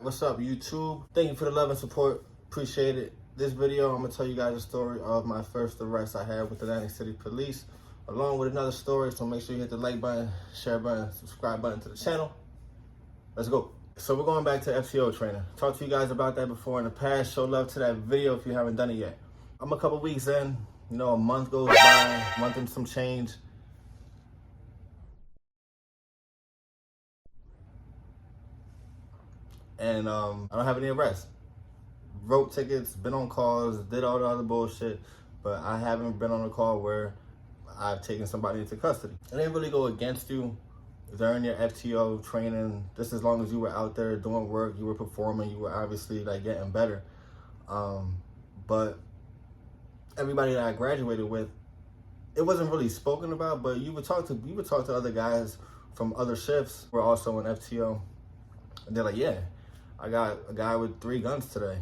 What's up, YouTube? Thank you for the love and support. Appreciate it. This video, I'm gonna tell you guys a story of my first arrest I had with the Atlantic City Police, along with another story. So make sure you hit the like button, share button, subscribe button to the channel. Let's go. So we're going back to FTO training. Talked to you guys about that before in the past. Show love to that video if you haven't done it yet. I'm a couple weeks in. You know, a month goes by, month and some change. And I don't have any arrests. Wrote tickets, been on calls, did all the other bullshit, but I haven't been on a call where I've taken somebody into custody. It didn't really go against you during your FTO training, just as long as you were out there doing work, you were performing, you were obviously like getting better. But everybody that I graduated with, it wasn't really spoken about, but you would talk to other guys from other shifts who were also in FTO, and they're like, yeah, I got a guy with 3 guns today.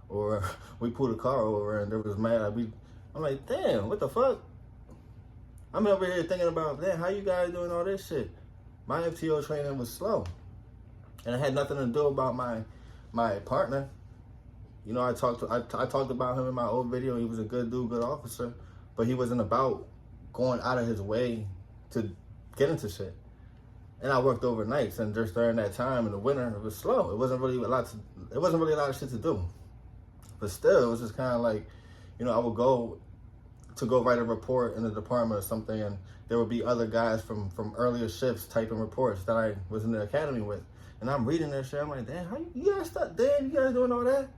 Or we pulled a car over and there was mad. I'm like, damn, what the fuck? I'm over here thinking about, damn, how you guys doing all this shit? My FTO training was slow. And it had nothing to do about my partner. You know, I talked about him in my old video. He was a good dude, good officer. But he wasn't about going out of his way to get into shit. And I worked overnights, and just during that time in the winter, it was slow. It wasn't really a lot of shit to do. But still, it was just kind of like, you know, I would go write a report in the department or something, and there would be other guys from earlier shifts typing reports that I was in the academy with. And I'm reading their shit. I'm like, damn, how you guys you guys doing all that?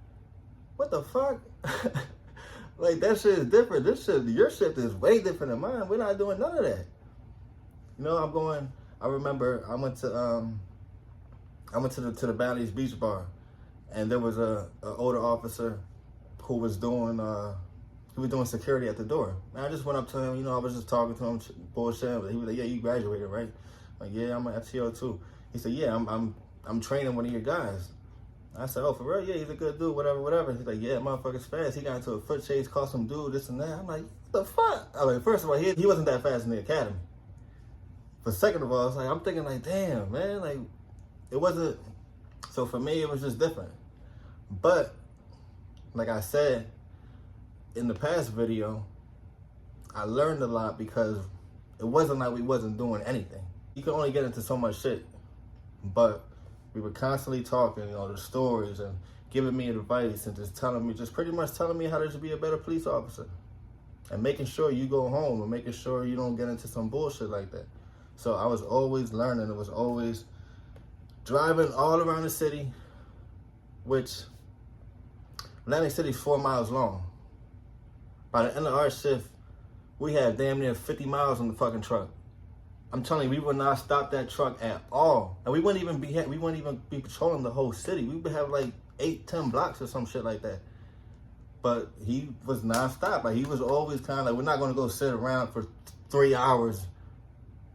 What the fuck? Like, that shit is different. Your shift is way different than mine. We're not doing none of that. You know, I remember I went to the Bally's Beach Bar, and there was a older officer who was doing security at the door. And I just went up to him, you know, I was just talking to him, bullshit. He was like, yeah, you graduated, right? I'm like, yeah, I'm an FTO too. He said, yeah, I'm training one of your guys. I said, oh, for real? Yeah, he's a good dude, whatever. He's like, yeah, motherfucker's fast. He got into a foot chase, caught some dude, this and that. I'm like, what the fuck? I mean, first of all, he wasn't that fast in the academy. But second of all, it's like, I'm thinking like, damn, man, like, it wasn't, so for me, it was just different. But, like I said, in the past video, I learned a lot because it wasn't like we wasn't doing anything. You can only get into so much shit, but we were constantly talking, you know, the stories and giving me advice and just pretty much telling me how to be a better police officer and making sure you go home and making sure you don't get into some bullshit like that. So I was always learning. It was always driving all around the city, which Atlantic City's 4 miles long. By the end of our shift, we had damn near 50 miles on the fucking truck. I'm telling you, we would not stop that truck at all. And we wouldn't even be patrolling the whole city. We would have like 8-10 blocks or some shit like that. But he was nonstop. Like, he was always kind of like, we're not going to go sit around for 3 hours,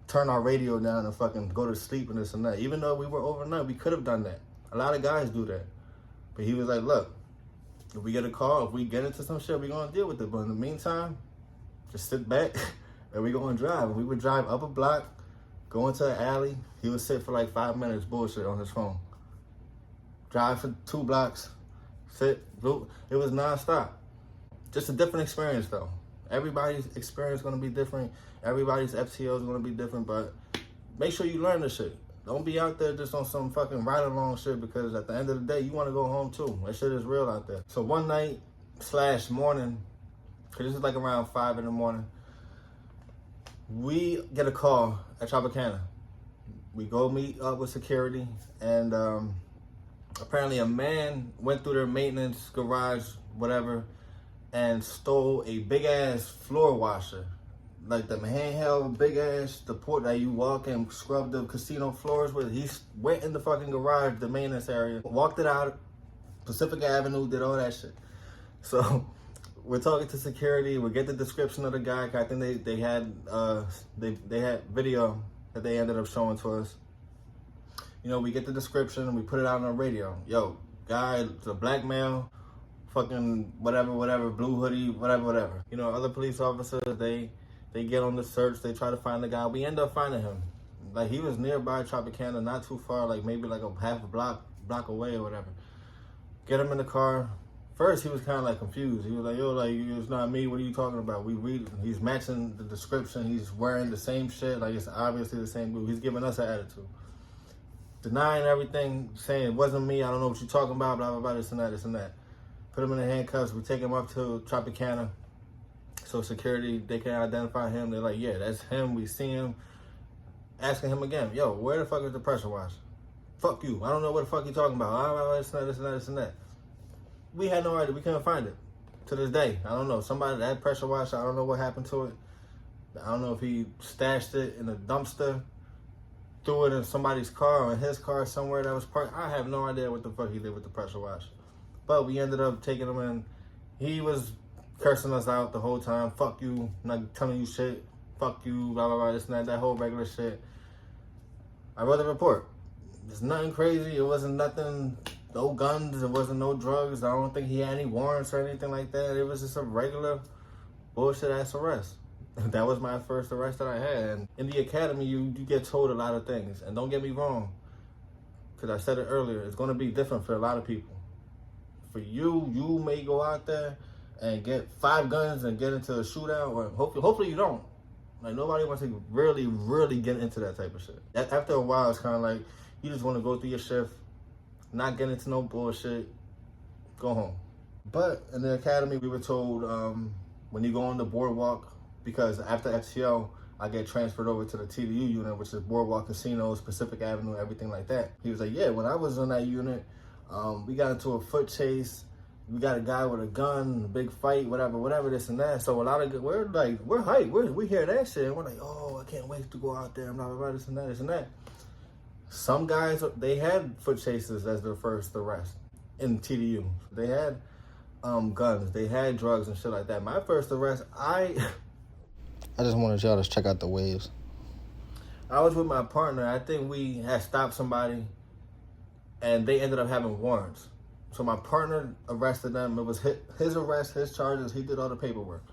turn our radio down and fucking go to sleep and this and that. Even though we were overnight, we could have done that. A lot of guys do that. But he was like, look, if we get a call, if we get into some shit, we're going to deal with it. But in the meantime, just sit back and we're going to drive. And we would drive up a block, go into an alley. He would sit for like 5 minutes, bullshit, on his phone. Drive for 2 blocks, sit, loop. It was nonstop. Just a different experience, though. Everybody's experience is going to be different. Everybody's FTO is going to be different, but make sure you learn this shit. Don't be out there just on some fucking ride-along shit, because at the end of the day, you want to go home too. That shit is real out there. So one night / morning, because this is like around 5 in the morning, we get a call at Tropicana. We go meet up with security, and apparently a man went through their maintenance garage, whatever, and stole a big-ass floor washer. Like the handheld big-ass, the port that you walk and scrub the casino floors with. He went in the fucking garage, the maintenance area, walked it out, Pacific Avenue, did all that shit. So we're talking to security. We get the description of the guy. I think they had video that they ended up showing to us. You know, we get the description and we put it out on the radio. Yo, guy, the black male, fucking whatever, blue hoodie, whatever. You know, other police officers, they get on the search, they try to find the guy. We end up finding him. Like, he was nearby Tropicana, not too far, like maybe like a half a block block away or whatever. Get him in the car. First, he was kind of like confused. He was like, yo, like, it's not me. What are you talking about? We read, he's matching the description. He's wearing the same shit. Like, it's obviously the same dude. He's giving us an attitude. Denying everything, saying it wasn't me. I don't know what you're talking about, blah, blah, blah, this and that, this and that. Put him in the handcuffs. We take him up to Tropicana. So security, they can identify him. They're like, yeah, that's him. We see him. Asking him again, yo, where the fuck is the pressure wash? Fuck you. I don't know what the fuck you talking about. This and that, this and that, this and that. We had no idea. We couldn't find it. To this day, I don't know. Somebody, that pressure washer, I don't know what happened to it. I don't know if he stashed it in a dumpster, threw it in somebody's car or in his car somewhere that was parked. I have no idea what the fuck he did with the pressure washer. But we ended up taking him in. He was cursing us out the whole time. Fuck you. Not telling you shit. Fuck you. Blah, blah, blah. This and that whole regular shit. I wrote the report. It's nothing crazy. It wasn't nothing, no guns. It wasn't no drugs. I don't think he had any warrants or anything like that. It was just a regular bullshit ass arrest. That was my first arrest that I had. And in the academy, you get told a lot of things. And don't get me wrong, because I said it earlier, it's going to be different for a lot of people. For you, you may go out there and get 5 guns and get into a shootout, or hopefully you don't. Like, nobody wants to really get into that type of shit. After a while, it's kind of like, you just want to go through your shift, not get into no bullshit, go home. But in the academy, we were told when you go on the boardwalk, because after FTO, I get transferred over to the TDU unit, which is Boardwalk Casinos, Pacific Avenue, everything like that. He was like, yeah, when I was on that unit, we got into a foot chase. We got a guy with a gun, a big fight, whatever, this and that. So a lot of, we're hyped. We hear that shit. And we're like, oh, I can't wait to go out there, blah, blah, blah, this and that, this and that. Some guys, they had foot chases as their first arrest in TDU. They had guns, they had drugs and shit like that. My first arrest, I just wanted y'all to check out the waves. I was with my partner. I think we had stopped somebody and they ended up having warrants. So my partner arrested them. It was his arrest, his charges. He did all the paperwork.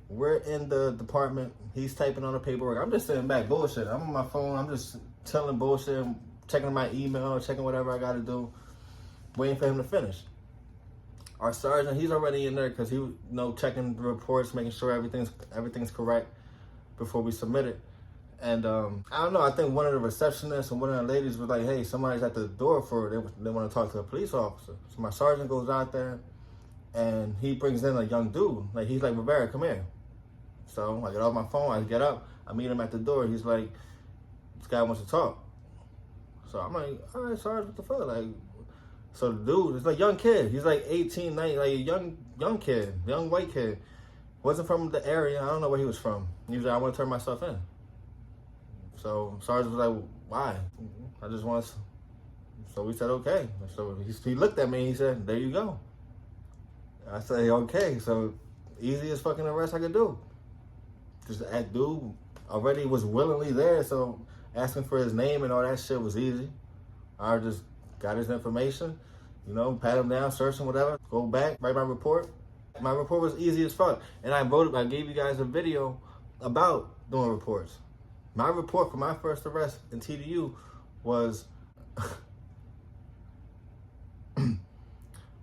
We're in the department. He's typing on the paperwork. I'm just sitting back, bullshit. I'm on my phone. I'm just telling bullshit, checking my email, checking whatever I got to do, waiting for him to finish. Our sergeant, he's already in there because he, checking the reports, making sure everything's correct before we submit it. And I don't know, I think one of the receptionists and one of the ladies was like, hey, somebody's at the door they want to talk to a police officer. So my sergeant goes out there and he brings in a young dude. Like, he's like, Rivera, come here. So I get off my phone, I get up, I meet him at the door. He's like, this guy wants to talk. So I'm like, all right, Sergeant, what the fuck? Like, so the dude, it's like a young kid. He's like 18, 19, like a young kid, young white kid. Wasn't from the area. I don't know where he was from. He was like, I want to turn myself in. So Sergeant was like, why? I just want to. So we said, okay. So he looked at me and he said, there you go. I said, okay. So easiest fucking arrest I could do. Just that dude already was willingly there. So asking for his name and all that shit was easy. I just got his information, pat him down, search him, whatever. Go back, write my report. My report was easy as fuck. And I gave you guys a video about doing reports. My report for my first arrest in TDU was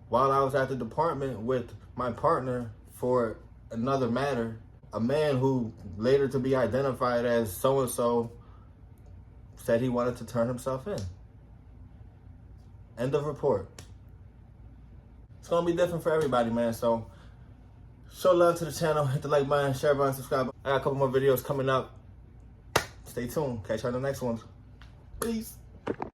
while I was at the department with my partner for another matter, a man who later to be identified as so-and-so said he wanted to turn himself in. End of report. It's going to be different for everybody, man. So show love to the channel. Hit the like button, share button, subscribe. I got a couple more videos coming up. Stay tuned. Catch you on the next ones. Peace.